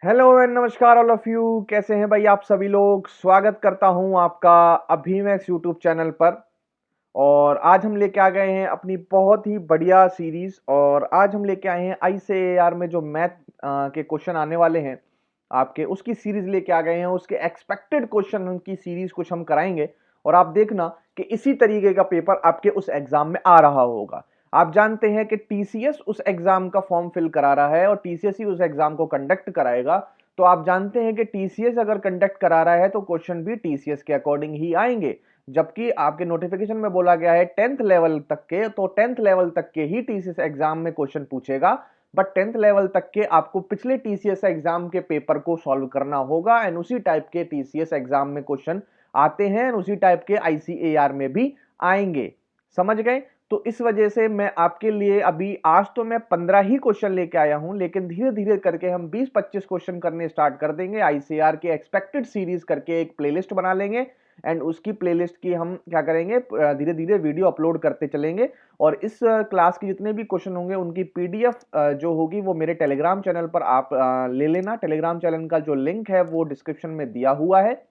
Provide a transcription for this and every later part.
Hello and नमस्कार all of you. कैसे हैं भाई आप सभी लोग। स्वागत करता हूं आपका अभिमैक्स यूट्यूब चैनल पर। और आज हम लेके आ गए हैं अपनी बहुत ही बढ़िया सीरीज। और आज हम लेके आए हैं ICAR में जो मैथ के क्वेश्चन आने वाले हैं आपके, उसकी सीरीज लेके आ गए हैं। उसके एक्सपेक्टेड क्वेश्चन की सीरीज कुछ हम कराएंगे और आप देखना कि इसी तरीके का पेपर आपके उस एग्जाम में आ रहा होगा। आप जानते हैं कि TCS उस एग्जाम का फॉर्म फिल करा रहा है और TCS ही उस एग्जाम को कंडक्ट कराएगा। तो आप जानते हैं कि TCS अगर कंडक्ट करा रहा है तो क्वेश्चन भी TCS के अकॉर्डिंग ही आएंगे। जबकि आपके नोटिफिकेशन में बोला गया है 10th लेवल तक के, तो 10th लेवल तक के ही TCS एग्जाम में क्वेश्चन पूछेगा। बट 10th लेवल तक के आपको पिछले TCS एग्जाम के पेपर को सॉल्व करना होगा एंड उसी टाइप के TCS एग्जाम में क्वेश्चन आते हैं, उसी टाइप के ICAR में भी आएंगे। समझ गए। तो इस वजह से मैं आपके लिए अभी आज तो मैं 15 ही क्वेश्चन लेके आया हूं, लेकिन धीरे धीरे करके हम 20-25 क्वेश्चन करने स्टार्ट कर देंगे। ICAR के एक्सपेक्टेड सीरीज करके एक प्लेलिस्ट बना लेंगे एंड उसकी प्लेलिस्ट की हम क्या करेंगे, धीरे धीरे वीडियो अपलोड करते चलेंगे। और इस क्लास के जितने भी क्वेश्चन होंगे उनकी PDF जो होगी वो मेरे टेलीग्राम चैनल पर आप ले लेना। टेलीग्राम चैनल का जो लिंक है वो डिस्क्रिप्शन में दिया हुआ है।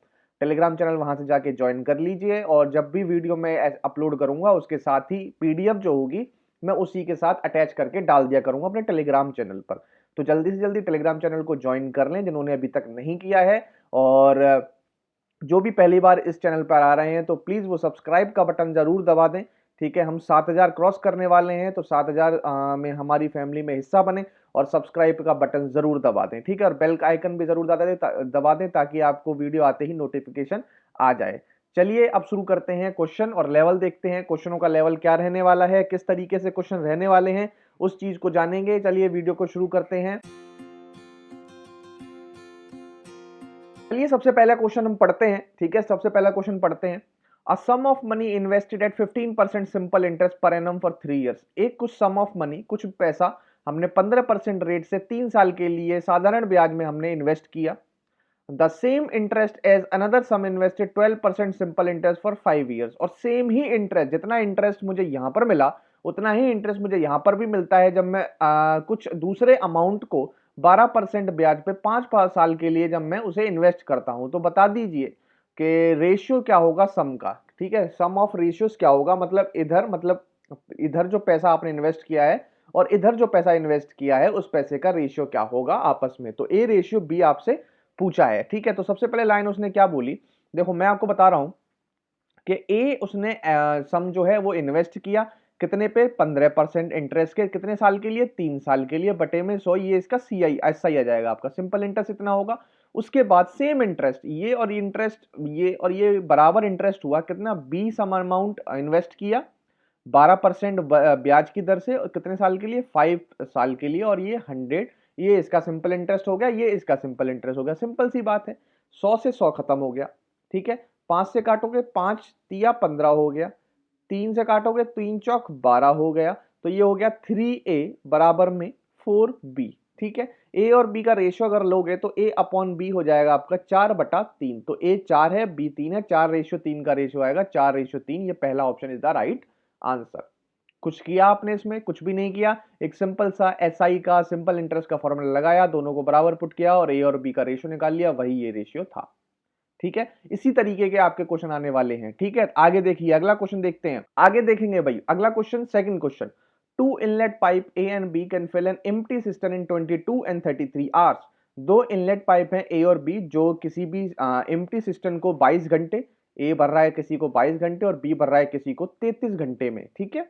टेलीग्राम चैनल वहां से जाके ज्वाइन कर लीजिए और जब भी वीडियो मैं अपलोड करूंगा उसके साथ ही PDF जो होगी मैं उसी के साथ अटैच करके डाल दिया करूंगा अपने टेलीग्राम चैनल पर। तो जल्दी से जल्दी टेलीग्राम चैनल को ज्वाइन कर लें जिन्होंने अभी तक नहीं किया है। और जो भी पहली बार इस चैनल पर आ रहे हैं तो प्लीज वो सब्सक्राइब का बटन जरूर दबा दें। ठीक है, हम 7000 क्रॉस करने वाले हैं तो 7000 में हमारी फैमिली में हिस्सा बने और सब्सक्राइब का बटन जरूर दबा दें। ठीक है, और बेल का आइकन भी जरूर दबा दें ताकि आपको वीडियो आते ही नोटिफिकेशन आ जाए। चलिए अब शुरू करते हैं क्वेश्चन और लेवल देखते हैं। क्वेश्चनों का लेवल क्या रहने वाला है, किस तरीके से क्वेश्चन रहने वाले हैं, उस चीज को जानेंगे। चलिए वीडियो को शुरू करते हैं। चलिए सबसे पहला क्वेश्चन हम पढ़ते हैं। ठीक है, सबसे पहला क्वेश्चन पढ़ते हैं। A sum of money invested at 15% simple interest per annum for 3 years. एक कुछ सम ऑफ मनी, कुछ पैसा हमने 15% रेट से 3 साल के लिए साधारण ब्याज में हमने इन्वेस्ट किया। The same interest as another sum invested 12% simple interest for 5 years. और सेम ही इंटरेस्ट, जितना इंटरेस्ट मुझे यहां पर मिला उतना ही इंटरेस्ट मुझे यहां पर भी मिलता है जब मैं कुछ दूसरे अमाउंट को 12% ब्याज पे 5 साल के लिए जब मैं उसे इन्वेस्ट करता हूं। तो बता दीजिए कि रेशियो क्या होगा सम का। ठीक है, सम ऑफ रेशियोज क्या होगा, मतलब इधर जो पैसा आपने इन्वेस्ट किया है और इधर जो पैसा इन्वेस्ट किया है उस पैसे का रेशियो क्या होगा आपस में। तो ए रेशियो बी आपसे पूछा है। ठीक है, तो सबसे पहले लाइन उसने क्या बोली, देखो मैं आपको बता रहा हूं कि ए उसने सम जो है वो इन्वेस्ट किया कितने पे, 15% इंटरेस्ट के, कितने साल के लिए, 3 साल के लिए, बटे में 100। ये इसका CI ऐसा ही आ जाएगा आपका, सिंपल इंटरेस्ट इतना होगा। उसके बाद सेम इंटरेस्ट, ये और इंटरेस्ट, ये और ये बराबर इंटरेस्ट हुआ कितना, 20 अमाउंट इन्वेस्ट किया 12% ब्याज की दर से, और कितने साल के लिए, 5 साल के लिए, और ये 100। ये इसका सिंपल इंटरेस्ट हो गया, ये इसका सिंपल इंटरेस्ट हो गया। सिंपल सी बात है, 100 से 100 खत्म हो गया। ठीक है, 5 से काटोगे 5 तिया 15 हो गया, 3 से काटोगे 3 चौक 12 हो गया। तो ये हो गया 3A बराबर में 4B। ठीक है, ए और बी का रेशियो अगर लोगे तो A अपॉन बी हो जाएगा आपका 4/3। तो A 4 है, B 3 है, 4:3 का रेशियो आएगा, 4:3। ये पहला option is the right answer. कुछ किया आपने इसमें, कुछ भी नहीं किया। एक सिंपल सा SI का सिंपल इंटरेस्ट का फॉर्मूला लगाया, दोनों को बराबर पुट किया और A और B का रेशियो निकाल लिया, वही ये रेशियो था। ठीक है, इसी तरीके के आपके क्वेश्चन आने वाले हैं। ठीक है, आगे देखिए, अगला क्वेश्चन देखते हैं। आगे देखेंगे भाई, अगला question, second question. Two inlet pipe A and B can fill an empty system in 22 and 33 hours. दो इनलेट पाइप हैं A और B जो किसी भी एम्प्टी सिस्टम को 22 घंटे, A भर रहा है किसी को 22 घंटे और B भर रहा है किसी को 33 घंटे में। ठीक है,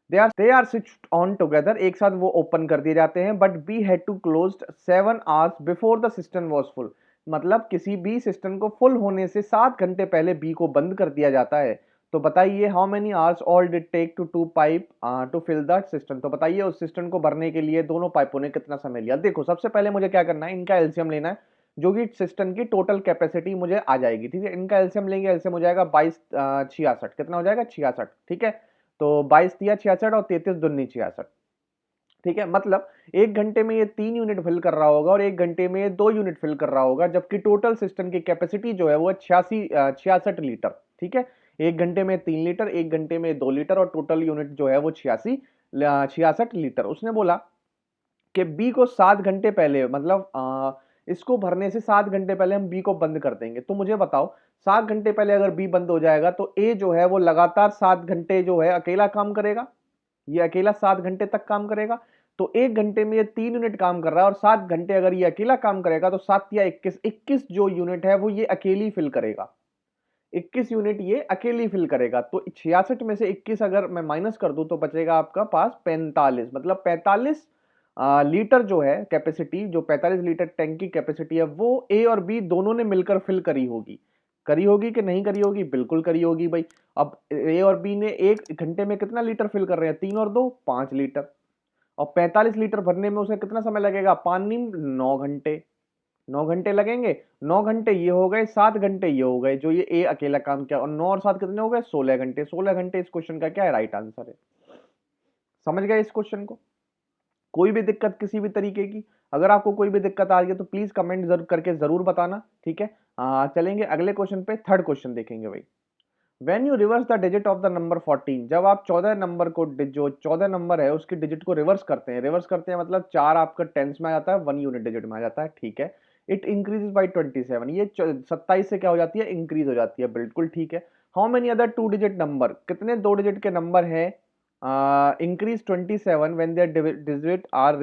they are switched on together, एक साथ वो ओपन कर दिए जाते हैं। But B had to closed 7 hours before the system was full. मतलब किसी भी सिस्टम को फुल होने से 7 घंटे पहले बी को बंद कर दिया जाता है। तो बताइए how many hours all did take to two pipe to fill the system. तो बताइए उस सिस्टम को भरने के लिए दोनों पाइपों ने कितना समय लिया। देखो सबसे पहले मुझे क्या करना है, इनका एलसीएम लेना है जो कि सिस्टम की टोटल कैपेसिटी मुझे आ जाएगी। ठीक है, इनका एलसीएम लेंगे, एलसीएम हो जाएगा 22 66, कितना हो जाएगा 66। ठीक है, तो 22 तिया 66 और 33 दूनी 66। ठीक है, मतलब 1 घंटे में ये 3 यूनिट फिल कर रहा होगा और 1 घंटे में ये 2 यूनिट फिल कर रहा होगा, जबकि टोटल सिस्टम की कैपेसिटी जो है वो 66 लीटर। ठीक है, 1 घंटे में 3 लीटर, 1 घंटे में 2 लीटर और टोटल यूनिट जो है वो 66 लीटर। उसने बोला कि बी को 7 घंटे पहले, मतलब इसको भरने से 7 घंटे पहले हम बी को बंद कर देंगे। तो मुझे बताओ 7 घंटे पहले अगर बी बंद हो जाएगा तो ए जो है वो लगातार 7 घंटे जो है अकेला काम करेगा, ये अकेला 7 घंटे तक काम करेगा। तो 1 घंटे में ये 3 यूनिट काम कर रहा है और 7 घंटे अगर ये अकेला काम करेगा तो 7 या 21, 21 जो यूनिट है वो ये अकेली फिल करेगा। 21 यूनिट ये अकेली फिल करेगा। तो 66 में से 21 अगर मैं माइनस कर दूं तो बचेगा आपका पास 45, मतलब 45 लीटर जो है कैपेसिटी, जो 45 लीटर टैंक की कैपेसिटी है वो ए और बी दोनों ने मिलकर फिल करी होगी। करी होगी कि नहीं करी होगी? बिल्कुल करी होगी भाई। अब ए और बी ने 1 घंटे में कितना लीटर फिल कर रहे हैं? 3 और 2 5 लीटर। और 45 लीटर भरने में उसे कितना समय लगेगा? पानी 9 घंटे। 9 घंटे लगेंगे। 9 घंटे ये हो गए, 7 घंटे ये हो गए जो ये ए अकेला काम किया, और 9 और 7 कितने हो गए? 16 घंटे। 16 घंटे इस क्वेश्चन का क्या है? राइट आंसर है। समझ गए इस क्वेश्चन को? कोई भी दिक्कत किसी भी तरीके की? अगर आपको कोई भी दिक्कत आ रही है तो प्लीज कमेंट जरूर करके जरूर बताना, ठीक है। चलेंगे अगले क्वेश्चन पे, थर्ड क्वेश्चन देखेंगे भाई। When you reverse the digit of the number 14, जब आप 14 नंबर को, जो 14 नंबर है उसकी डिजिट को रिवर्स करते हैं, रिवर्स करते हैं मतलब 4 आपका टेंस में आ जाता है, 1 यूनिट डिजिट में आ जाता है, ठीक है। इट इंक्रीजेस बाय 27, ये 27 से क्या हो जाती है? इंक्रीज हो जाती है, बिल्कुल ठीक है। How many other 2 digit number, कितने 2 डिजिट के नंबर है increase 27 when their digit are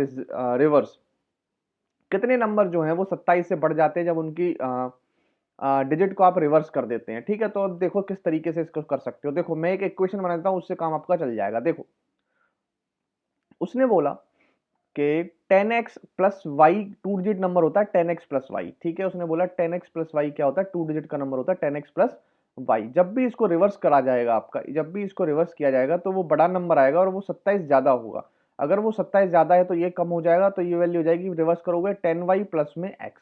reversed? कितने नंबर जो है वो 27 से बढ़ जाते हैं जब उनकी डिजिट को आप रिवर्स कर देते हैं, ठीक है। तो अब देखो किस तरीके से इसको कर सकते हो। देखो मैं एक इक्वेशन बनाता हूं, उससे काम आपका चल जाएगा। देखो उसने बोला कि 10x plus Y 2 digit number होता है, 10x प्लस वाई, ठीक है। उसने बोला 10x प्लस वाई क्या होता है? 2 डिजिट का नंबर होता है 10x प्लस वाई। जब भी इसको रिवर्स करा जाएगा आपका, जब भी इसको रिवर्स किया जाएगा तो वो बड़ा नंबर आएगा और वो 27 ज्यादा होगा। अगर वो 27 ज्यादा है तो ये कम हो जाएगा, तो ये वैल्यू हो जाएगी, रिवर्स करोगे 10y प्लस में x,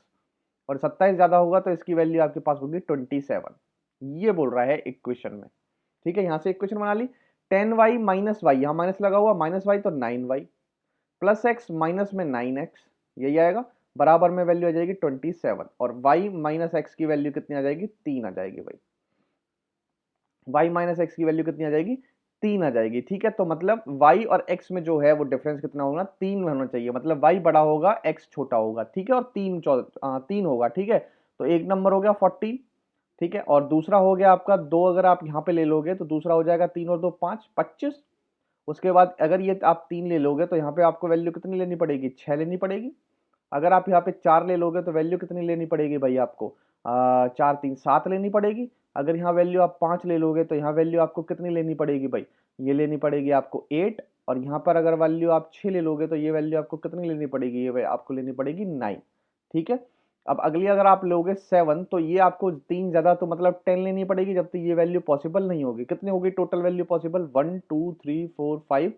और 27 ज्यादा होगा तो इसकी वैल्यू आपके पास होगी 27। ये बोल रहा है इक्वेशन में, ठीक है। यहां से इक्वेशन बना ली, 10y माइनस वाई, यहां माइनस लगा हुआ, माइनस वाई तो 9y प्लस एक्स माइनस में 9x, यही आएगा, बराबर में वैल्यू आ जाएगी 27, और y माइनस एक्स की वैल्यू कितनी आ जाएगी? 3 आ जाएगी भाई। y माइनस एक्स की वैल्यू कितनी आ जाएगी? 3 आ जाएगी, ठीक है। तो मतलब y और x में जो है वो डिफरेंस कितना होगा? 3 होना चाहिए, मतलब y बड़ा होगा x छोटा होगा, ठीक है। और 3 होगा, ठीक है। तो एक नंबर हो गया 14, ठीक है। और दूसरा हो गया आपका 2, अगर आप यहाँ पे ले लोगे तो दूसरा हो जाएगा 3 और 2 5, 25। उसके बाद अगर ये आप 3 ले लोगे तो यहाँ पे आपको वैल्यू कितनी लेनी पड़ेगी? 6 लेनी पड़ेगी। अगर आप यहाँ पे 4 ले लोगे तो वैल्यू कितनी लेनी पड़ेगी भाई आपको? 4 3 7 लेनी पड़ेगी। अगर यहाँ वैल्यू आप 5 ले लोगे तो यहाँ वैल्यू आपको कितनी लेनी पड़ेगी भाई? ये लेनी पड़ेगी आपको 8। और यहाँ पर अगर वैल्यू आप 6 ले लोगे तो ये वैल्यू आपको कितनी लेनी पड़ेगी? ये आपको लेनी पड़ेगी 9, ठीक है। अब अगली अगर आप लोगे 7 तो ये आपको 3 ज्यादा, तो मतलब 10 लेनी पड़ेगी, जब तक ये वैल्यू पॉसिबल नहीं होगी। कितनी होगी टोटल वैल्यू पॉसिबल? 1 2 3 4 5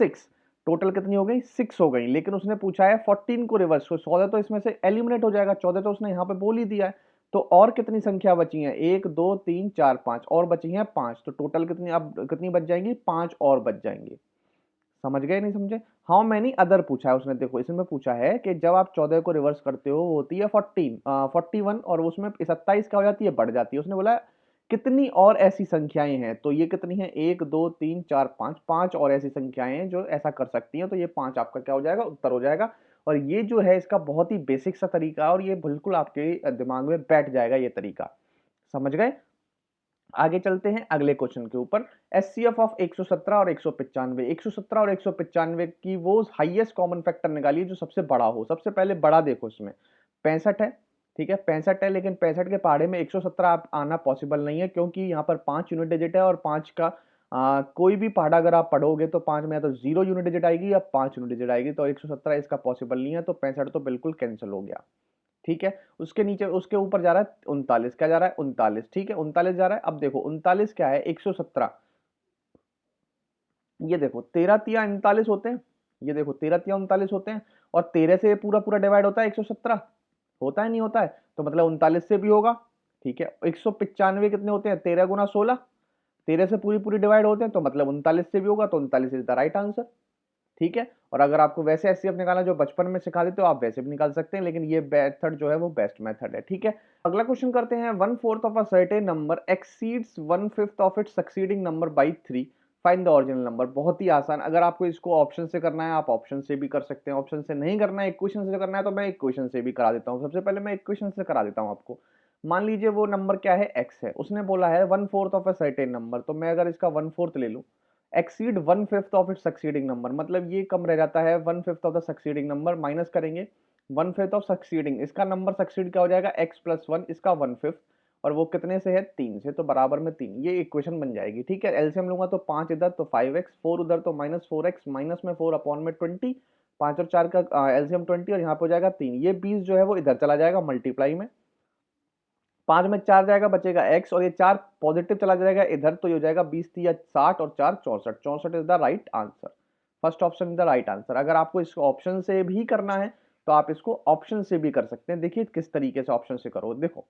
6, टोटल कितनी हो गई? 6 हो गई। लेकिन उसने पूछा है 14 को रिवर्स, तो 14 तो इसमें से एलिमिनेट हो जाएगा, 14 तो उसने यहाँ पे बोल ही दिया है। तो और कितनी संख्या बची है? 1 2 3 4 5 और बची हैं 5, तो टोटल कितनी अब कितनी बच जाएंगी? 5 और बच जाएंगी। समझ गए नहीं समझे? हाउ मैनी अदर पूछा है उसने। देखो इसमें पूछा है कि जब आप 14 को रिवर्स करते हो वो होती है 41, और उसमें 27 क्या हो जाती है? बढ़ जाती है। उसने बोला कितनी और ऐसी संख्याएं हैं, तो ये कितनी है? 1 2 3 4 5, 5 और ऐसी संख्याएं हैं जो ऐसा कर सकती हैं। तो ये 5 आपका क्या हो जाएगा? उत्तर हो जाएगा। और ये जो है इसका बहुत ही बेसिक सा तरीका है और ये बिल्कुल आपके दिमाग में बैठ जाएगा ये तरीका। समझ गए? आगे चलते हैं अगले क्वेश्चन के ऊपर। एचसीएफ ऑफ 117 और 195, 117 और 195 की वो हाईएस्ट कॉमन फैक्टर निकालिए जो सबसे बड़ा हो। सबसे पहले बड़ा देखो, इसमें 65 है, ठीक है। 65 है, लेकिन 65 के पहाड़े में 117 आप आना पॉसिबल नहीं है, क्योंकि यहाँ पर 5 यूनिट डिजिट है और 5 का कोई भी पहाड़ा अगर आप पढ़ोगे तो 5 में या तो 0 यूनिट डिजिट आएगी या 5 यूनिट डिजिट आएगी। तो 117 इसका पॉसिबल नहीं है, तो 65 तो बिल्कुल कैंसिल हो गया, ठीक है। उसके नीचे उसके ऊपर जा रहा है 39, क्या जा रहा है? 39, ठीक है। 39 जा रहा है। अब देखो 39 क्या है? 117, ये देखो 13 तिया 39 होते हैं, ये देखो 13 तिया 39 होते हैं, और 13 से पूरा पूरा डिवाइड होता है 117, होता है नहीं होता है? तो मतलब 39 से भी होगा, ठीक है। 195 कितने होते हैं? 13 गुना 16, 13 से पूरी पूरी डिवाइड होते हैं, तो मतलब 39 से भी होगा, तो 39 इज द राइट आंसर, ठीक है। और अगर आपको वैसे एचसीएफ निकालना जो बचपन में सिखा देते हो आप वैसे भी निकाल सकते हैं, लेकिन ये मेथड जो है वो बेस्ट मेथड है, ठीक है। अगला क्वेश्चन करते हैं। 1/4 of a certain number exceeds 1/5 of its succeeding number by 3, find the original number. बहुत ही आसान, अगर आपको इसको ऑप्शन से करना है आप ऑप्शन से भी कर सकते हैं, ऑप्शन से नहीं करना है इक्वेशन से करना है तो मैं इक्वेशन से भी करा देता हूँ। सबसे पहले मैं इक्वेशन से करा देता हूँ आपको। मान लीजिए वो नंबर क्या है, x है, उसने बोला है 1/4 ऑफ अ सर्टेन नंबर, तो मैं अगर इसका 1/4 ले लूँ, exceed 1/5 of it succeeding number, मतलब ये कम रह जाता है 1/5 of the succeeding number, minus करेंगे 1/5 ऑफ सक्सीडिंग, इसका नंबर सक्सीड क्या हो जाएगा x+1, इसका 1/5, और वो कितने से है 3 से, तो बराबर में 3, ये इक्वेशन बन जाएगी। ठीक है, एलसीएम लूंगा तो 5 इधर तो 5x, 4 उधर तो -4x, माइनस में 4 अपॉन में 20, 5 और 4 का एलसीएम 20, और यहाँ पे हो जाएगा 3, ये 20 जो है वो इधर चला जाएगा मल्टीप्लाई में, 5 में 4 जाएगा बचेगा x, और ये 4 पॉजिटिव चला जाएगा इधर, तो ये हो जाएगा 20 या 60 और 4 64, 64 is the right answer. First option is the right answer. अगर आपको इसको ऑप्शन से भी करना है तो आप इसको ऑप्शन से भी कर सकते हैं। देखिए किस तरीके से ऑप्शन से करो, देखो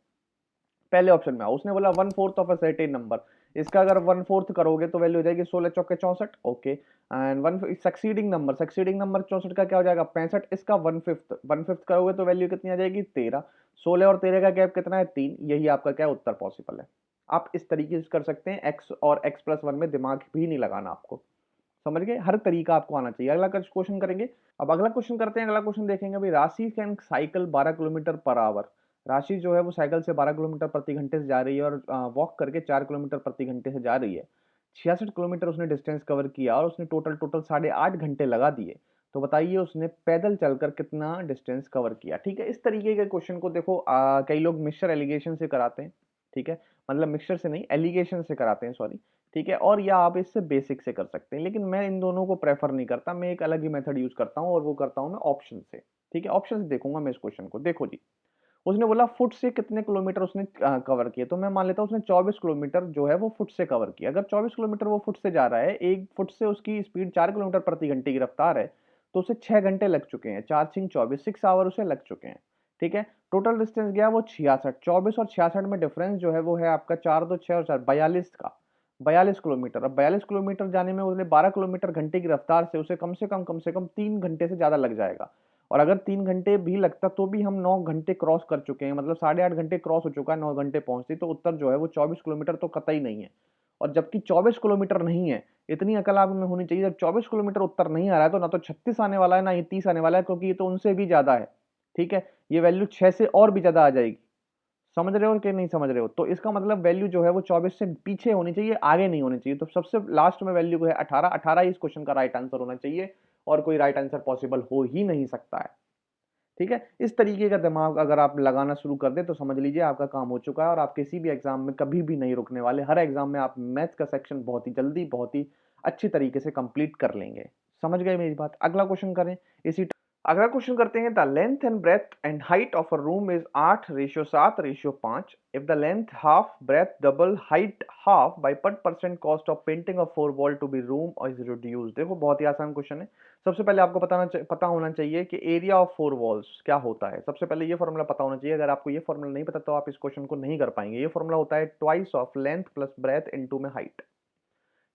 पहले ऑप्शन में उसने बोला 1/4 ऑफ अ सर्टेन नंबर, इसका अगर 1/4 करोगे तो वैल्यू हो जाएगी 16 चौके 64, okay, and one succeeding number 64 का क्या हो जाएगा 65, इसका 1/5 करोगे तो वैल्यू कितनी आ जाएगी 13, 16 और 13 का गैप कितना है 3, यही आपका क्या उत्तर पॉसिबल है। आप इस तरीके से कर सकते हैं, एक्स और x+1 में दिमाग भी नहीं लगाना आपको, समझ गए, हर तरीका आपको आना चाहिए। अगला क्वेश्चन करेंगे, अब अगला क्वेश्चन करते हैं। अगला क्वेश्चन देखेंगे भाई, राशि can cycle 12 kilometre per our, राशि जो है वो साइकिल से 12 किलोमीटर प्रति घंटे से जा रही है और वॉक करके 4 किलोमीटर प्रति घंटे से जा रही है। 66 किलोमीटर उसने डिस्टेंस कवर किया और उसने टोटल 8.5 घंटे लगा दिए, तो बताइए उसने पैदल चलकर कितना डिस्टेंस कवर किया। ठीक है, इस तरीके के क्वेश्चन को देखो कई लोग मिक्सचर एलिगेशन से कराते हैं, ठीक है, मतलब मिक्सचर से नहीं एलिगेशन से कराते हैं, सॉरी, ठीक है, और या आप इससे बेसिक से कर सकते हैं, लेकिन मैं इन दोनों को प्रेफर नहीं करता, मैं एक अलग ही मेथड यूज करता हूं और वो करता हूं मैं ऑप्शन से। ठीक है, ऑप्शन से देखूंगा मैं इस क्वेश्चन को। देखो जी, उसने बोला फुट से कितने किलोमीटर उसने कवर किए, तो मैं मान लेता हूँ उसने 24 किलोमीटर जो है वो फुट से कवर किया। अगर 24 किलोमीटर वो फुट से जा रहा है, एक फुट से उसकी स्पीड 4 किलोमीटर प्रति घंटे की रफ्तार है, तो उसे 6 घंटे लग चुके हैं, 4 सिंह 24, 6 आवर उसे लग चुके हैं। ठीक है, टोटल डिस्टेंस गया वो 66, 24 और 66 में डिफरेंस जो है वो है आपका 4 2 6 और 4 42 का, 42 किलोमीटर। अब 42 किलोमीटर जाने में उसने 12 किलोमीटर घंटे की रफ्तार से उसे कम से कम 3 घंटे से ज्यादा लग जाएगा, और अगर 3 घंटे भी लगता तो भी हम 9 घंटे क्रॉस कर चुके हैं, मतलब 8.5 घंटे क्रॉस हो चुका है 9 घंटे पहुंचती, तो उत्तर जो है वो 24 किलोमीटर तो कतई नहीं है। और जबकि 24 किलोमीटर नहीं है, इतनी अकल आप में होनी चाहिए, जब 24 किलोमीटर उत्तर नहीं आ रहा है तो ना तो 36 आने वाला है ना ही 30 आने वाला है, क्योंकि ये तो उनसे भी ज्यादा है। ठीक है, ये वैल्यू 6 से और भी ज्यादा आ जाएगी, समझ रहे हो कि नहीं समझ रहे हो, तो इसका मतलब वैल्यू जो है वो 24 से पीछे होनी चाहिए, आगे नहीं होनी चाहिए, तो सबसे लास्ट में वैल्यू है 18, 18 इस क्वेश्चन का राइट आंसर होना चाहिए, और कोई राइट आंसर पॉसिबल हो ही नहीं सकता है। ठीक है, इस तरीके का दिमाग अगर आप लगाना शुरू कर दें तो समझ लीजिए आपका काम हो चुका है, और आप किसी भी एग्जाम में कभी भी नहीं रुकने वाले, हर एग्जाम में आप मैथ्स का सेक्शन बहुत ही जल्दी बहुत ही अच्छी तरीके से कंप्लीट कर लेंगे। समझ गए मेरी बात। अगला क्वेश्चन करें इसी, अगला क्वेश्चन करते हैं, the length and breadth and height of a room is 8:7:5, if the length half, breadth double, height half, by what percent cost of painting of 4 wall to be room is reduced. देखो बहुत ही आसान question है। सबसे पहले आपको पता होना चाहिए कि एरिया ऑफ 4 वॉल्स क्या होता है, सबसे पहले ये फॉर्मूला पता होना चाहिए। अगर आपको ये फॉर्मूला नहीं पता तो आप इस क्वेश्चन को नहीं कर पाएंगे। ये फॉर्मूला होता है twice of length plus breadth into में हाइट,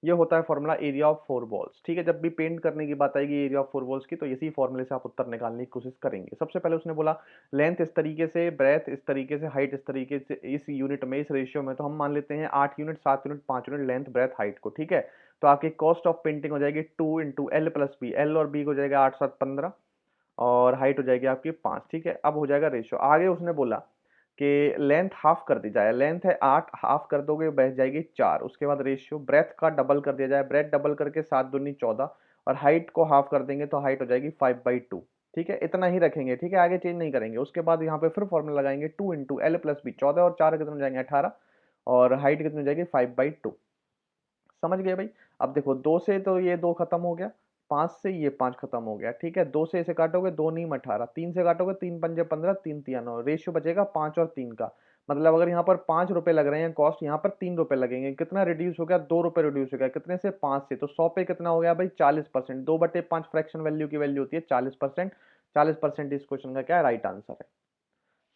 ये होता है फॉर्मूला एरिया ऑफ 4 वॉल्स। ठीक है, जब भी पेंट करने की बात आएगी एरिया ऑफ 4 वॉल्स की, तो इसी फॉर्मूले से आप उत्तर निकालने की कोशिश करेंगे। सबसे पहले उसने बोला लेंथ इस तरीके से, ब्रेथ इस तरीके से, हाइट इस तरीके से, इस यूनिट में, इस रेशियो में, तो हम मान लेते हैं 8 unit, 7 unit, 5 unit length breadth height को। ठीक है, तो आपकी कॉस्ट ऑफ पेंटिंग हो जाएगी 2 into L plus B, L और बी हो जाएगा 8 7 15, और हाइट हो जाएगी आपकी 5। ठीक है, अब हो जाएगा रेशियो। आगे उसने बोला कि लेंथ हाफ कर दी जाए, लेंथ है 8, हाफ कर दोगे बच जाएगी 4, उसके बाद रेशियो ब्रेथ का डबल कर दिया जाए, ब्रेथ डबल करके 7 दूनी 14, और हाइट को हाफ कर देंगे तो हाइट हो जाएगी 5/2। ठीक है, इतना ही रखेंगे, ठीक है, आगे चेंज नहीं करेंगे। उसके बाद यहाँ पे फिर फॉर्मूला लगाएंगे 2 इंटू एल प्लस बी, 14 और 4 कितने हो जाएंगे 18, और हाइट कितनी हो जाएगी 5/2। समझ गए भाई। अब देखो 2 से तो ये 2 खत्म हो गया, 5 से ये 5 खत्म हो गया। ठीक है, 2 से इसे काटोगे 2 नीम 18, 3 से काटोगे 3 पंजे 15, 3 तिया 9, रेशियो बचेगा 5 और 3 का। मतलब अगर यहाँ पर 5 रुपए लग रहे हैं कॉस्ट, यहाँ पर 3 रुपए लगेंगे, कितना रिड्यूस हो गया 2 रुपए रिड्यूस हो गया, कितने से 5 से, तो 100 पे कितना हो गया भाई 40%, 2/5 फ्रैक्शन वैल्यू की वैल्यू होती है 40%, 40% इस क्वेश्चन का क्या है राइट आंसर है।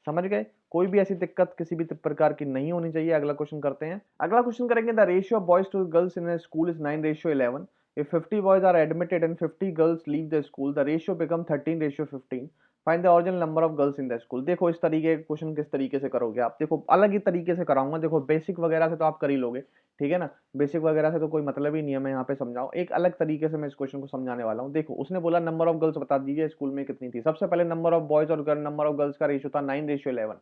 समझ गए, कोई भी ऐसी दिक्कत किसी भी प्रकार की नहीं होनी चाहिए। अगला क्वेश्चन करते हैं। अगला क्वेश्चन करेंगे, the ratio of boys to girls in school is 9:11, if 50 boys are admitted and 50 girls leave the school, the ratio become 13:15, find the original number of girls in the school. देखो इस तरीके के question किस तरीके से करोगे आप, देखो अलग ही तरीके से कराऊंगा। देखो बेसिक वगैरह से तो आप कर ही लोगे, ठीक है ना, बेसिक वगैरह से तो कोई मतलब ही नहीं है मैं यहाँ पे समझाऊं। एक अलग तरीके से मैं इस क्वेश्चन को समझाने वाला हूँ। देखो उसने बोला नंबर ऑफ गर्ल्स बता दीजिए स्कूल में कितनी थी। सबसे पहले नंबर ऑफ बॉयज और नंबर ऑफ गर्ल्स का रेशियो था 9:11।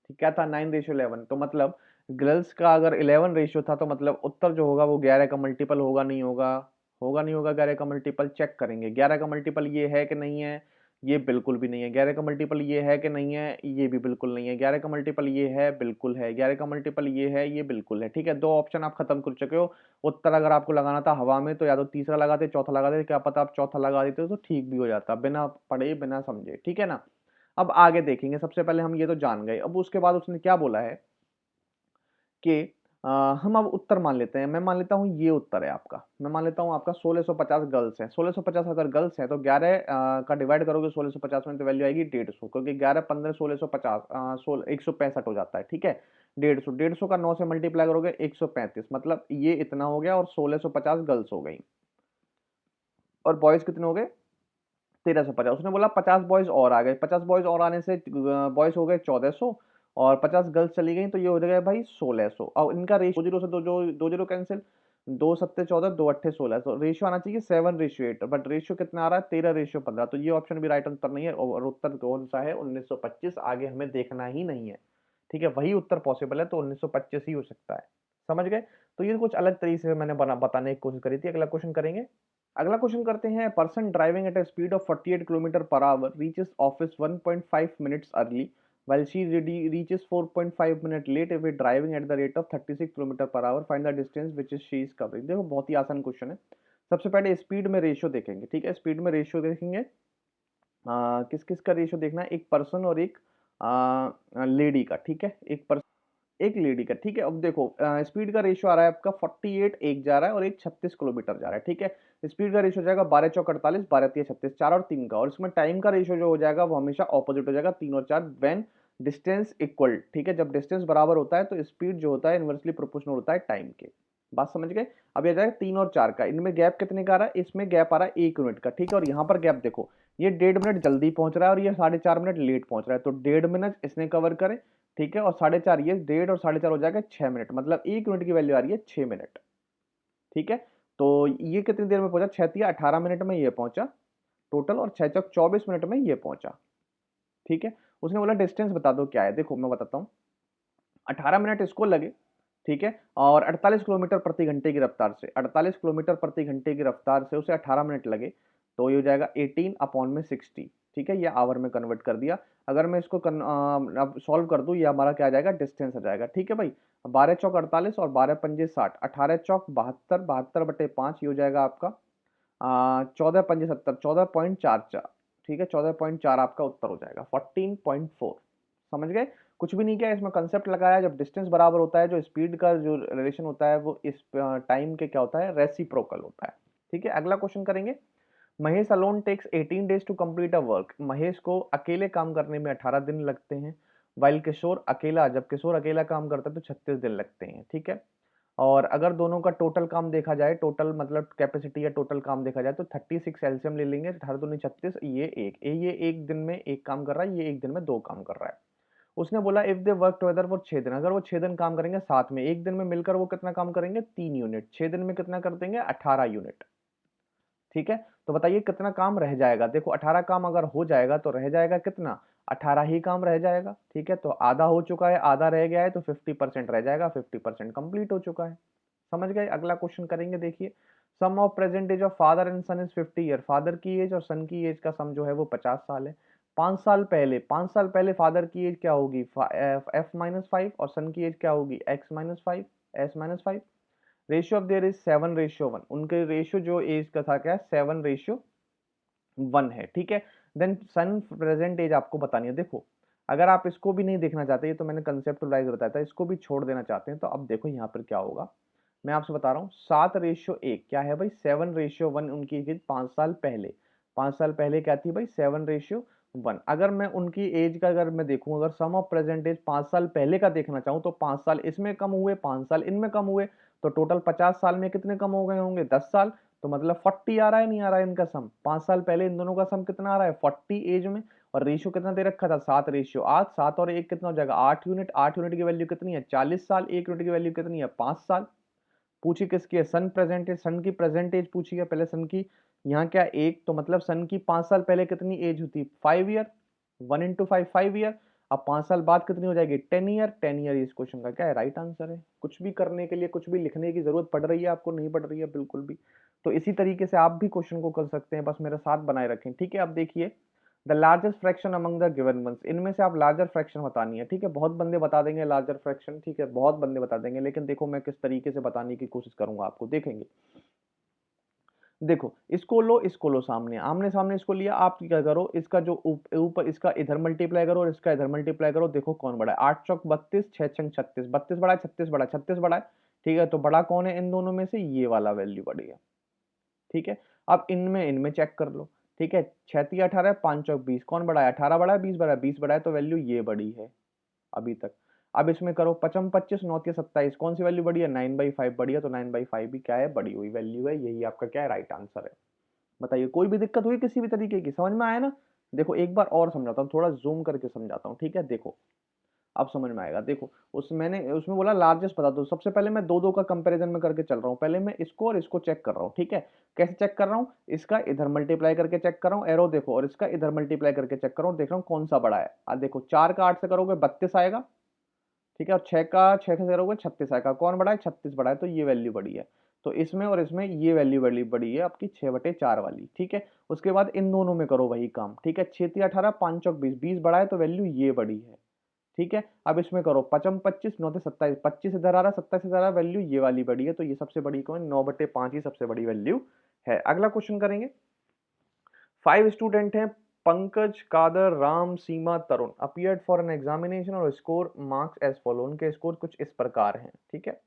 ठीक, क्या था 9:11। तो मतलब गर्ल्स का अगर 11 रेशियो था तो मतलब उत्तर जो होगा वो 11 का मल्टीपल होगा नहीं होगा, होगा नहीं होगा 11 का मल्टीपल। चेक करेंगे 11 का मल्टीपल ये है कि नहीं है, ये बिल्कुल भी नहीं है। 11 का मल्टीपल ये है कि नहीं है, ये भी बिल्कुल नहीं है। 11 का मल्टीपल ये है, बिल्कुल है। 11 का मल्टीपल ये है, ये बिल्कुल है। ठीक है, दो ऑप्शन आप खत्म कर चुके हो। उत्तर अगर आपको लगाना था हवा में तो या तो तीसरा लगाते, चौथा लगाते, क्या पता आप चौथा लगा देते तो ठीक भी हो जाता, बिना पढ़े बिना समझे। ठीक है ना। अब आगे देखेंगे। सबसे पहले हम ये तो जान गए। अब उसके बाद उसने क्या बोला है कि हम अब उत्तर मान लेते हैं। मैं मान लेता हूँ ये उत्तर है आपका। मैं मान लेता हूँ आपका 1650 गर्ल्स हैं। 1650 अगर गर्ल्स हैं तो 11 का डिवाइड करोगे 1650 में तो वैल्यू आएगी 150, क्योंकि 11 15 1650 165 हो जाता है। ठीक है, 150, 150 का 9 से मल्टीप्लाई करोगे 135, मतलब ये इतना हो गया। और 1650 गर्ल्स हो गई और बॉयज कितने हो गए 1350। उसने बोला 50 बॉयज और आ गए। 50 बॉयज और आने से बॉयज हो गए 1400 और 50 गर्ल्स चली गई तो ये हो जाएगा भाई 1600। और इनका रेशियो 2 जीरो से दो जीरो कैंसिल, 2 7 14, 2 8 16, तो रेशियो आना चाहिए 7:8, बट रेशियो कितना आ रहा है 13:15। तो ये ऑप्शन भी राइट आंसर नहीं है और उत्तर कौन सा है 1925। आगे हमें देखना ही नहीं है। ठीक है, वही उत्तर पॉसिबल है तो 1925 ही हो सकता है। समझ गए। तो ये कुछ अलग तरीके से मैंने बताने की कोशिश करी थी। अगला क्वेश्चन करेंगे। अगला क्वेश्चन करते हैं। Person driving at a speed of 48 kilometre per hour reaches office 1.5 minutes early while she reaches 4.5 minute late if it driving at the rate of 36 kilometre per hour find the distance which is she is covering। देखो बहुत ही आसान question है। सबसे पहले speed में ratio देखेंगे। ठीक है, स्पीड में रेशियो देखेंगे। किस किस का रेशियो देखना है, एक पर्सन और एक लेडी का। ठीक है, एक पर्सन एक लेडी का। ठीक है, अब देखो स्पीड का रेशियो आ रहा है आपका 48 एक जा रहा है और एक 36 किलोमीटर जा रहा है। ठीक है, स्पीड का रेशियो हो जाएगा 12 चौक 48, 12 तिया 36, 4 और 3 का। और इसमें टाइम का रेशियो जो हो जाएगा वो हमेशा ऑपोजिट हो जाएगा, 3 और 4 व्हेन डिस्टेंस इक्वल। ठीक है, जब डिस्टेंस बराबर होता है तो स्पीड जो होता है इनवर्सली प्रोपोर्शनल होता है टाइम के। बात समझ गए। अब ये जाएगा 3 और 4 का। इनमें गैप कितने का आ रहा है, इसमें गैप आ रहा है 1 मिनट का। ठीक है, और यहाँ पर गैप देखो, ये 1.5 मिनट जल्दी पहुंच रहा है और ये 4.5 मिनट लेट पहुंच रहा है, तो 1.5 मिनट इसने कवर करे। ठीक है, और 4.5 ये 1.5 और 4.5 हो जाएगा 6 मिनट, मतलब 1 मिनट की वैल्यू आ रही है 6 मिनट। ठीक है, तो ये कितनी देर में पहुंचा, 6 तिया 18 मिनट में ये पहुंचा टोटल, और 6 चौक 24 मिनट में ये पहुंचा। ठीक है, उसने बोला डिस्टेंस बता दो क्या है। देखो मैं बताता हूँ। 18 मिनट इसको लगे, ठीक है, और 48 किलोमीटर प्रति घंटे की रफ्तार से, 48 किलोमीटर प्रति घंटे की रफ्तार से उसे 18 मिनट लगे, तो ये हो जाएगा 18/60। ठीक है, ये आवर में कन्वर्ट कर दिया। अगर मैं इसको अब सॉल्व कर दूं, ये हमारा क्या आ जाएगा, डिस्टेंस आ जाएगा। ठीक है भाई, 12 चौक 48 और 12 पंजे 60, 18 चौक 72, 72/5 ये हो जाएगा आपका 14 पंजे 70, 14.44। ठीक है, 14.4 आपका उत्तर हो जाएगा, 14.4। समझ गए। कुछ भी नहीं किया, इसमें कंसेप्ट लगाया। जब डिस्टेंस बराबर होता है, जो स्पीड का जो रिलेशन होता है वो इस टाइम के क्या होता है, रेसिप्रोकल होता है। ठीक है, अगला क्वेश्चन करेंगे। Mahesh alone takes 18 days to complete a work. Mahesh को अकेले काम करने में 18 दिन लगते हैं। वाइल किशोर अकेला, जब किशोर अकेला काम करता है तो 36 दिन लगते हैं। ठीक है, और अगर दोनों का टोटल काम देखा जाए, टोटल मतलब कैपेसिटी या टोटल काम देखा जाए तो 36 एलसीएम ले लेंगे, 18 दूनी 36, ये एक दिन में एक काम कर रहा है, ये एक दिन में दो काम कर रहा है। उसने बोला if they work together for 6 दिन, अगर वो 6 दिन काम करेंगे साथ में, एक दिन में मिलकर वो कितना काम करेंगे 3 यूनिट, 6 दिन में कितना कर देंगे 18 यूनिट। ठीक है, तो बताइए कितना काम रह जाएगा। देखो 18 काम अगर हो जाएगा तो रह जाएगा कितना, 18 ही काम रह जाएगा। ठीक है, तो आधा हो चुका है, आधा रह गया है, तो 50% रह जाएगा, 50% कंप्लीट हो चुका है। समझ गए। अगला क्वेश्चन करेंगे। देखिए, sum of present age of father and son is 50 year. Father की एज और सन की एज का सम जो है वो 50 साल है। 5 साल पहले फादर की एज क्या होगी, F-5, और सन की एज क्या होगी X-5, S-5। Ratio of their is 7:1। उनके रेशियो जो एज का था क्या 7:1 है। ठीक है, देन सन प्रेजेंट एज आपको बतानी है। देखो अगर आप इसको भी नहीं देखना चाहते, ये तो मैंने कंसेप्टलाइज बताया था, इसको भी छोड़ देना चाहते हैं तो अब देखो यहाँ पर क्या होगा। मैं आपसे बता रहा हूँ 7:1 क्या है भाई, 7:1 उनकी एज 5 साल पहले। 5 साल पहले क्या थी भाई 7:1। अगर मैं उनकी एज का अगर मैं देखूं, अगर सम ऑफ प्रेजेंट एज 5 साल पहले का देखना चाहूं तो 5 साल इसमें कम हुए, 5 साल इनमें कम हुए, तो टोटल 50 साल में कितने कम हो गए होंगे 10 साल। तो मतलब 40 आ रहा है, नहीं आ रहा है इनका सम। 5 साल पहले इन दोनों का सम कितना आ रहा है 40 एज में, और रेशियो कितना दे रखा था 7:8, 7 और 1 कितना हो जाएगा 8 यूनिट, 8 यूनिट की वैल्यू कितनी है 40 साल, 1 यूनिट की वैल्यू कितनी है 5 साल। पूछी किसकी है सन प्रेजेंटेज, सन की प्रेजेंटेज पूछी है पहले सन की, यहाँ क्या एक तो मतलब सन की 5 साल पहले कितनी एज होती 5 ईयर, 1 into 5 5 ईयर। अब 5 साल बाद कितनी हो जाएगी 10 ईयर, 10 ईयर इस क्वेश्चन का क्या है राइट आंसर है। कुछ भी करने के लिए कुछ भी लिखने की जरूरत पड़ रही है आपको, नहीं पड़ रही है बिल्कुल भी। तो इसी तरीके से आप भी क्वेश्चन को कर सकते हैं, बस मेरा साथ बनाए रखें ठीक है। अब देखिए the largest fraction among the given ones, इनमें से आप लार्जर फ्रैक्शन बतानी है ठीक है। बहुत बंदे बता देंगे लार्जर फ्रैक्शन ठीक है, बहुत बंदे बता देंगे, लेकिन देखो मैं किस तरीके से बताने की कोशिश करूंगा आपको, देखेंगे। देखो इसको लो सामने आमने सामने इसको लिया, आप क्या करो इसका जो ऊपर इसका इधर मल्टीप्लाई करो और इसका इधर मल्टीप्लाई करो, देखो कौन बड़ा है 8 चौक 32, 6 छंग 36, 32 बड़ा है 36 बड़ा है, 36 बड़ा है ठीक है। तो बड़ा कौन है इन दोनों में से, ये वाला वैल्यू बड़ी है ठीक है। अब इनमें इनमें चेक कर लो ठीक है, 6×3 = 18, 5×4 = 20, कौन बड़ा है 18 बड़ा है 20 बड़ा है, 20 बड़ा है तो वैल्यू ये बड़ी है अभी तक। अब इसमें करो 5×5 = 25, 9×3 = 27, कौन सी वैल्यू बड़ी है 9/5 बड़ी है, तो 9/5 भी क्या है बड़ी हुई वैल्यू है, यही आपका क्या है राइट आंसर है। बताइए कोई भी दिक्कत हुई किसी भी तरीके की, समझ में आया ना। देखो एक बार और समझाता हूँ, थोड़ा जूम करके समझाता हूँ ठीक है। देखो अब समझ में आएगा, देखो मैंने उसमें बोला लार्जेस्ट बता दो, सबसे पहले मैं दो दो का कंपैरिजन में करके चल रहा हूँ, पहले मैं इसको और इसको चेक कर रहा हूँ ठीक है। कैसे चेक कर रहा हूँ, इसका इधर मल्टीप्लाई करके चेक कर रहा हूँ एरो देखो, और इसका इधर मल्टीप्लाई करके चेक कर रहा हूँ, देख रहा हूँ कौन सा बड़ा है। देखो 4 का 8 से करोगे 32 आएगा ठीक है, और 6 का 6 से करोगे 36 आएगा, कौन बड़ा है 36 बड़ा है, तो ये वैल्यू बड़ी है। तो इसमें और इसमें ये वैल्यू बड़ी बड़ी है आपकी 6/4 वाली ठीक है। उसके बाद इन दोनों में करो वही काम ठीक है, 6×3 = 18, 5×4 = 20, 20 बड़ा है तो वैल्यू ये बड़ी है ठीक है। अब इसमें करो 5×25 = 9×27, 25 इधर आ रहा 27 इधर आ रहा, वैल्यू ये वाली बड़ी है, तो ये सबसे बड़ी कौन 9/5 ही सबसे बड़ी वैल्यू है। अगला क्वेश्चन करेंगे। 5 स्टूडेंट हैं Pankaj, Kadar, Ram, Seema, Tarun appeared for an examination और स्कोर मार्क्स एज फॉलो, उनके स्कोर कुछ इस प्रकार हैं ठीक है।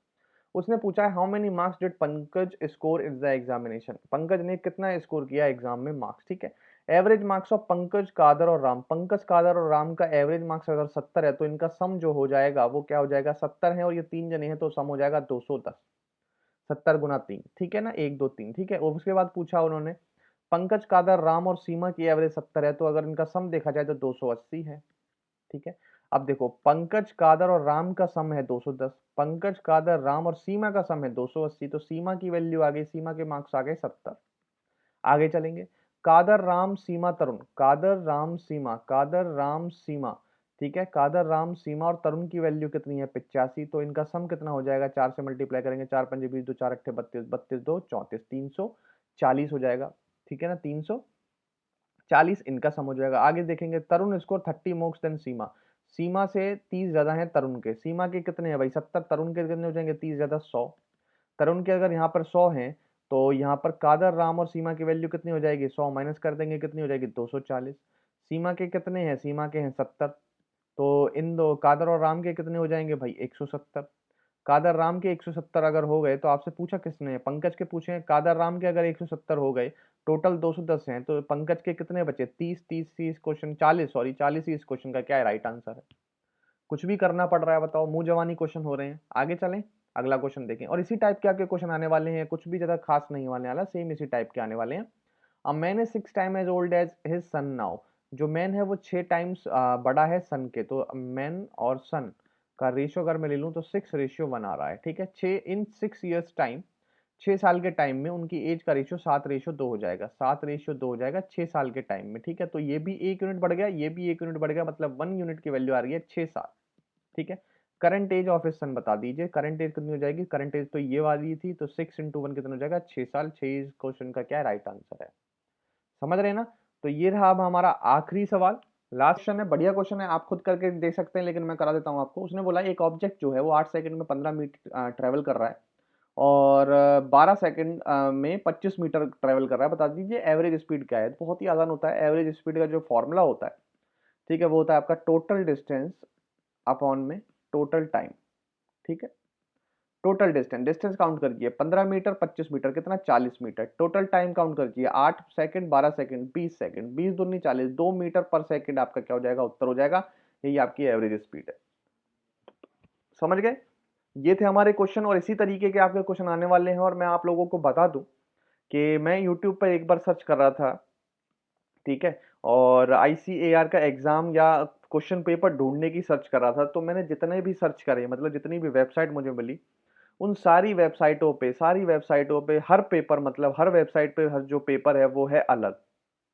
उसने पूछा है how many marks did Pankaj score in the examination, Pankaj ने कितना स्कोर किया एग्जाम में मार्क्स ठीक है। Average marks of Pankaj, Kadar और राम, पंकज, कादर और राम का एवरेज मार्क्स अगर 70 है तो इनका सम जो हो जाएगा वो क्या हो जाएगा, 70 है और ये 3 जने हैं तो सम हो जाएगा 210, 70 × 3 ठीक है ना, 1 2 3 ठीक है। और उसके बाद पूछा उन्होंने पंकज, कादर, राम और सीमा की एवरेज 70 है तो अगर इनका सम देखा जाए तो 280 है ठीक है। अब देखो पंकज, कादर और राम का सम है 210, पंकज, कादर, राम और सीमा का सम है 280, तो सीमा की वैल्यू आ गई, सीमा के मार्क्स आ गए 70। आगे चलेंगे, कादर, राम, सीमा, तरुण, कादर, राम, सीमा, कादर, राम, सीमा ठीक है, कादर, राम, सीमा और तरुण की वैल्यू कितनी है 85, तो इनका सम कितना हो जाएगा, 4 से मल्टीप्लाई करेंगे, 4×5 = 20, 2 4 8 32, 32 2 34, 340 हो जाएगा ठीक है ना, 340 इनका सम हो जाएगा। आगे देखेंगे तरुण स्कोर 30 मार्क्स देन सीमा, सीमा से 30 ज्यादा है तरुण के, सीमा के कितने हैं भाई 70, तरुण के कितने हो जाएंगे 30 ज्यादा 100, तरुण के अगर यहाँ पर 100 हैं तो यहाँ पर कादर, राम और सीमा की वैल्यू कितनी हो जाएगी, 100 माइनस कर देंगे कितनी हो जाएगी 240, सीमा के कितने हैं, सीमा के हैं 70, तो इन दो कादर और राम के कितने हो जाएंगे भाई 170, कादर राम के 170 अगर हो गए तो आपसे पूछा किसने, पंकज के पूछे हैं, कादर राम के अगर 170 हो गए, टोटल 210 हैं तो पंकज के कितने बचे 30, 30 30 क्वेश्चन 40, सॉरी 40 ही इस क्वेश्चन का क्या है राइट आंसर है। कुछ भी करना पड़ रहा है बताओ, मुंह जवानी क्वेश्चन हो रहे हैं। आगे चलें अगला क्वेश्चन देखें, और इसी टाइप के आपके क्वेश्चन आने वाले हैं, कुछ भी ज्यादा खास नहीं आने वाला, सेम इसी टाइप के आने वाले हैं। A man is 6 time as old as his son now, जो मैन है वो 6 टाइम्स बड़ा है सन के, तो मैन और सन का रेशियो अगर मैं ले लूं तो 6:1 आ रहा है ठीक है। 6 टाइम, 6 साल के टाइम में उनकी एज का रेशियो 7:2 हो जाएगा, 7:2 हो जाएगा 6 साल के टाइम में ठीक है। तो ये भी 1 यूनिट बढ़ गया, ये भी 1 यूनिट बढ़ गया, मतलब 1 यूनिट की वैल्यू आ रही है 6 साल ठीक है। Current age of his son बता दीजिए, करंट एज कितनी हो जाएगी, करंट एज तो ये वाली थी, तो 6 × 1 कितना हो जाएगा 6 साल, 6 इस क्वेश्चन का क्या राइट आंसर है, समझ रहे हैं ना। तो ये रहा अब हमारा आखिरी सवाल, लास्ट क्वेश्चन है, बढ़िया क्वेश्चन है, आप खुद करके देख सकते हैं लेकिन मैं करा देता हूं आपको। उसने बोला एक ऑब्जेक्ट जो है वो 8 सेकंड में 15 मीटर ट्रेवल कर रहा है और 12 सेकंड में 25 मीटर ट्रेवल कर रहा है, बता दीजिए एवरेज स्पीड क्या है। तो बहुत ही आसान होता है, एवरेज स्पीड का जो फॉर्मूला होता है ठीक है वो होता है आपका टोटल डिस्टेंस अपॉन में टोटल टाइम ठीक है। टोटल डिस्टेंस, डिस्टेंस काउंट करिए 15 मीटर 25 मीटर कितना 40 मीटर, टोटल टाइम काउंट करिए 8 सेकंड 12 सेकंड 20 सेकंड, 20 दूनी 40, 2 मीटर पर सेकंड आपका क्या हो जाएगा उत्तर हो जाएगा, यही आपकी एवरेज स्पीड है। समझ गए, ये थे हमारे क्वेश्चन और इसी तरीके के आपके क्वेश्चन आने वाले हैं। और मैं आप लोगों को बता दूं कि मैं यूट्यूब पर एक बार सर्च कर रहा था ठीक है। और आईसीएआर का एग्ज़ाम या क्वेश्चन पेपर ढूँढने की सर्च कर रहा था, तो मैंने जितने भी सर्च करे, मतलब जितनी भी वेबसाइट मुझे मिली, उन सारी वेबसाइटों पे हर पेपर, मतलब हर वेबसाइट पे हर जो पेपर है वो है अलग।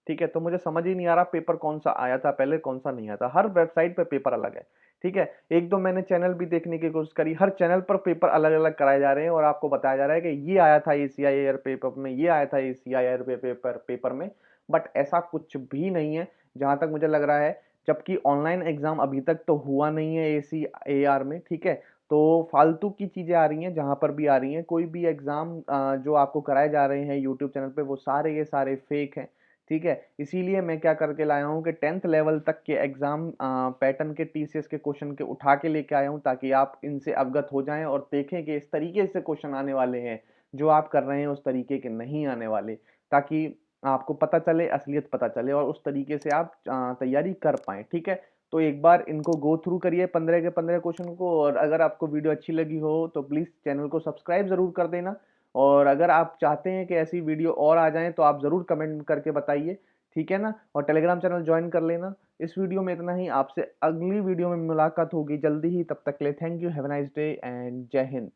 ठीक है, तो मुझे समझ ही नहीं आ रहा पेपर कौन सा आया था पहले, कौन सा नहीं आया था। हर वेबसाइट पे पेपर अलग है। ठीक है, एक दो मैंने चैनल भी देखने की कोशिश करी, हर चैनल पर पेपर अलग अलग कराए जा रहे हैं और आपको बताया जा रहा है कि ये आया था एसीआईआर पेपर में, ये आया था एसीआईआर पेपर पेपर में, बट ऐसा कुछ भी नहीं है जहां तक मुझे लग रहा है। जबकि ऑनलाइन एग्जाम अभी तक तो हुआ नहीं है एसीआईआर में। ठीक है, तो फालतू की चीजें आ रही हैं, जहां पर भी आ रही हैं, कोई भी एग्जाम जो आपको कराए जा रहे हैं यूट्यूब चैनल पे, वो सारे के सारे फेक हैं। ठीक है, इसीलिए मैं क्या करके लाया हूँ कि 10th लेवल तक के एग्जाम पैटर्न के टीसीएस के क्वेश्चन के उठा के लेके आया हूँ, ताकि आप इनसे अवगत हो जाएं और देखें कि इस तरीके से क्वेश्चन आने वाले हैं, जो आप कर रहे हैं उस तरीके के नहीं आने वाले, ताकि आपको पता चले, असलियत पता चले और उस तरीके से आप तैयारी कर पाएं। ठीक है, तो एक बार इनको गो थ्रू करिए 15 के 15 क्वेश्चन को, और अगर आपको वीडियो अच्छी लगी हो तो प्लीज़ चैनल को सब्सक्राइब ज़रूर कर देना। और अगर आप चाहते हैं कि ऐसी वीडियो और आ जाएं तो आप ज़रूर कमेंट करके बताइए। ठीक है ना, और टेलीग्राम चैनल ज्वाइन कर लेना। इस वीडियो में इतना ही, आपसे अगली वीडियो में मुलाकात होगी जल्दी ही, तब तक के लिए thank you, have a nice day and जय हिंद।